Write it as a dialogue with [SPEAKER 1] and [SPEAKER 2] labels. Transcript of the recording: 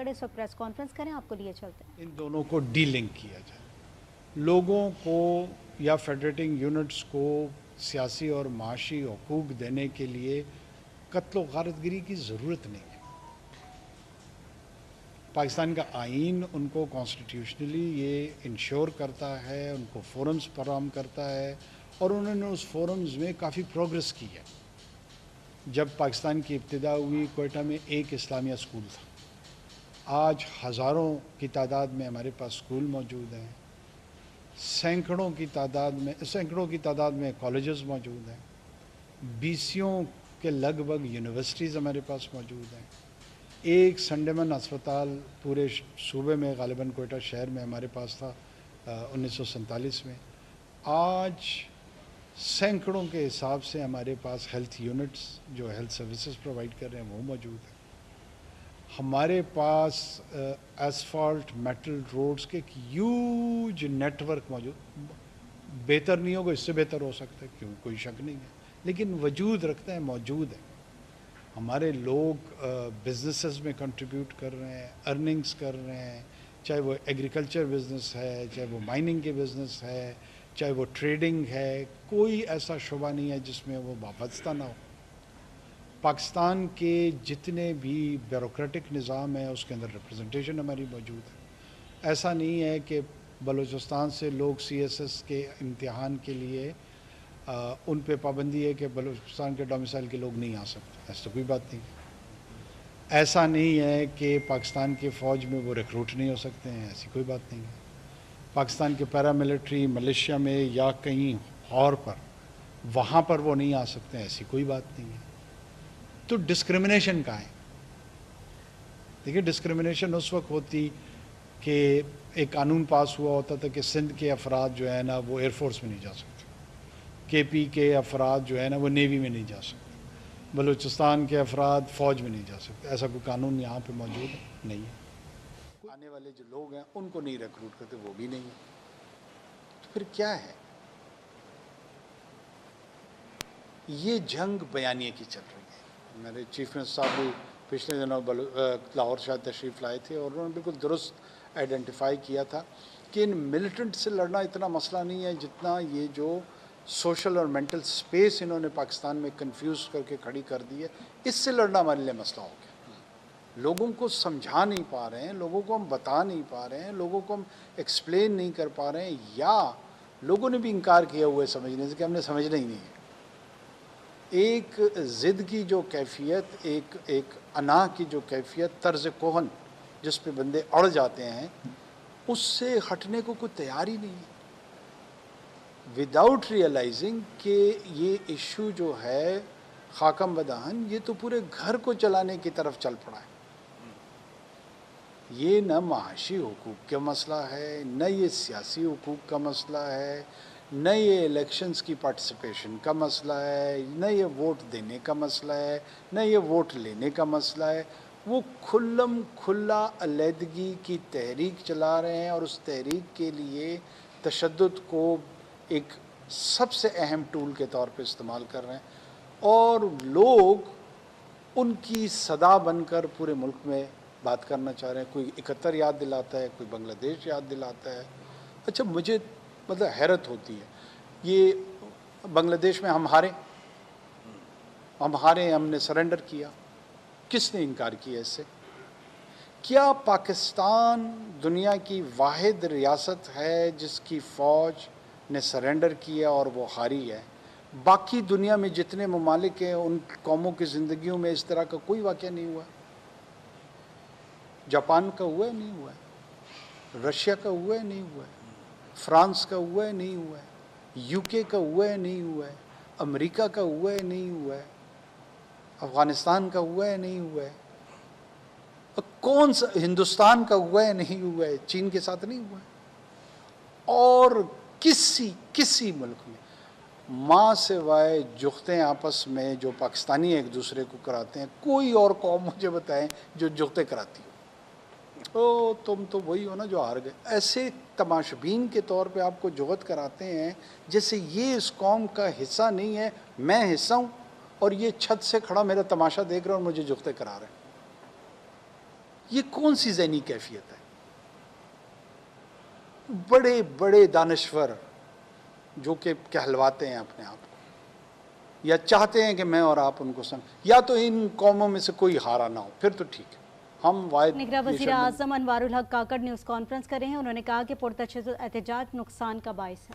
[SPEAKER 1] इस वक्त press conference करें, आपको लिए चलते हैं।
[SPEAKER 2] इन दोनों को डी लिंक किया जाए। लोगों को या फेडरेटिंग यूनिट्स को सियासी और माशी हकूक़ देने के लिए कत्ल गारतगिरी की ज़रूरत नहीं है। पाकिस्तान का आइन उनको कॉन्स्टिट्यूशनली ये इंश्योर करता है, उनको फोरम्स फराहम करता है और उन्होंने उस फोरम्स में काफ़ी प्रोग्रेस की है। जब पाकिस्तान की इब्तिदा हुई, कोयटा में एक इस्लामिया स्कूल था। आज हज़ारों की तादाद में हमारे पास स्कूल मौजूद हैं, सैकड़ों की तादाद में कॉलेजेस मौजूद हैं, बीसियों के लगभग यूनिवर्सिटीज़ हमारे पास मौजूद हैं। एक संडेमन अस्पताल पूरे सूबे में, गालिबन कोयटा शहर में हमारे पास था 1947 में। आज सैकड़ों के हिसाब से हमारे पास हेल्थ यूनिट्स जो हेल्थ सर्विसेज प्रोवाइड कर रहे हैं वो मौजूद है। हमारे पास एसफॉल्ट मेटल रोड्स के एक ह्यूज नेटवर्क मौजूद, बेहतर नहीं होगा, इससे बेहतर हो सकता है, क्यों, कोई शक नहीं है, लेकिन वजूद रखते हैं, मौजूद है। हमारे लोग बिजनेसेस में कंट्रीब्यूट कर रहे हैं, अर्निंग्स कर रहे हैं, चाहे वो एग्रीकल्चर बिजनेस है, चाहे वो माइनिंग के बिजनेस है, चाहे वो ट्रेडिंग है, कोई ऐसा शुबा नहीं है जिसमें वो वाबस्ता ना हो। पाकिस्तान के जितने भी ब्यूरोक्रेटिक निज़ाम है उसके अंदर रिप्रेजेंटेशन हमारी मौजूद है। ऐसा नहीं है कि बलूचिस्तान से लोग CSS के इम्तिहान के लिए उन पे पाबंदी है कि बलूचिस्तान के डोमिसाइल के लोग नहीं आ सकते, ऐसी तो कोई बात नहीं। ऐसा नहीं है कि पाकिस्तान के फ़ौज में वो रिक्रूट नहीं हो सकते हैं, ऐसी कोई बात नहीं है। पाकिस्तान के पैरामिलिट्री मिलिशिया में या कहीं और पर वहाँ पर वो नहीं आ सकते हैं, ऐसी कोई बात नहीं है। तो डिस्क्रिमिनेशन कहाँ है? देखिए, डिस्क्रिमिनेशन उस वक्त होती कि एक कानून पास हुआ होता था कि सिंध के अफराद जो है ना वो एयरफोर्स में नहीं जा सकते, KP के अफराद जो है ना वो नेवी में नहीं जा सकते, बलूचिस्तान के अफराद फ़ौज में नहीं जा सकते। ऐसा कोई कानून यहाँ पे मौजूद नहीं है। आने वाले जो लोग हैं उनको नहीं रिक्रूट करते, वो भी नहीं है। तो फिर क्या है? ये जंग बयानिए की चल रही है। मेरे चीफ मिनिस्टर साहब भी पिछले दिनों लाहौर शायद तशरीफ़ लाए थे और उन्होंने बिल्कुल दुरुस्त आइडेंटिफाई किया था कि इन मिलिटेंट से लड़ना इतना मसला नहीं है जितना ये जो सोशल और मेंटल स्पेस इन्होंने पाकिस्तान में कंफ्यूज करके खड़ी कर दी है, इससे लड़ना हमारे लिए मसला हो गया। लोगों को समझा नहीं पा रहे हैं, लोगों को हम बता नहीं पा रहे हैं, लोगों को हम एक्सप्लेन नहीं कर पा रहे हैं, या लोगों ने भी इनकार किया हुआ है समझने से कि हमने समझना ही नहीं है। एक ज़िद की जो कैफियत, एक अना की जो कैफियत, तर्ज कोहन जिस पे बंदे अड़ जाते हैं, उससे हटने को कोई तैयार ही नहीं है, विदाउट रियलाइजिंग कि ये इशू जो है खाकम बदहन, ये तो पूरे घर को चलाने की तरफ चल पड़ा है। ये न माशी हुकूक का मसला है, न ये सियासी हुकूक का मसला है, न ये इलेक्शंस की पार्टिसिपेशन का मसला है, न ये वोट देने का मसला है, न ये वोट लेने का मसला है। वो खुल्लम खुल्ला अलहदगी की तहरीक चला रहे हैं और उस तहरीक के लिए तशद्दुद को एक सबसे अहम टूल के तौर पे इस्तेमाल कर रहे हैं और लोग उनकी सदा बनकर पूरे मुल्क में बात करना चाह रहे हैं। कोई 71 याद दिलाता है, कोई बांग्लादेश याद दिलाता है। अच्छा, मुझे मतलब हैरत होती है, ये बांग्लादेश में हम हारे, हमने सरेंडर किया, किसने इनकार किया इससे? क्या पाकिस्तान दुनिया की वाहिद रियासत है जिसकी फ़ौज ने सरेंडर किया और वो हारी है? बाकी दुनिया में जितने ममालिक हैं उन कौमों की ज़िंदगियों में इस तरह का कोई वाक़या नहीं हुआ। जापान का हुआ है, नहीं हुआ है, रशिया का हुआ है, नहीं हुआ है, फ्रांस का हुआ है, नहीं हुआ है, UK का हुआ है, नहीं हुआ है, अमेरिका का हुआ है, नहीं हुआ है, अफ़गानिस्तान का हुआ है, नहीं हुआ है, कौन सा, हिंदुस्तान का हुआ है, नहीं हुआ है, चीन के साथ नहीं हुआ है, और किसी मुल्क में माँ सिवाय जुगतें आपस में जो पाकिस्तानी एक दूसरे को कराते हैं, कोई और कौम मुझे बताएं जो जुगतें कराती हो। ओ तुम तो वही हो ना जो हार गए। ऐसे तमाशबीन के तौर पे आपको जुगत कराते हैं जैसे ये इस कौम का हिस्सा नहीं है, मैं हिस्सा हूँ और ये छत से खड़ा मेरा तमाशा देख रहा है और मुझे जुगतें करा रहे हैं। یہ کون سی ذہنی کیفیت ہے؟ بڑے بڑے دانشور جو کہ کہلواتے ہیں اپنے آپ کو یا چاہتے ہیں کہ میں اور آپ ان کو یا تو ان قوموں میں سے کوئی ہارا نہ ہو، پھر تو ٹھیک ہے. ہم واحد
[SPEAKER 1] نگراں وزیر اعظم انوار الحق کاکڑ نیوز کانفرنس کر رہے ہیں. انہوں نے کہا کہ پرتشدد احتجاج نقصان کا باعث ہے.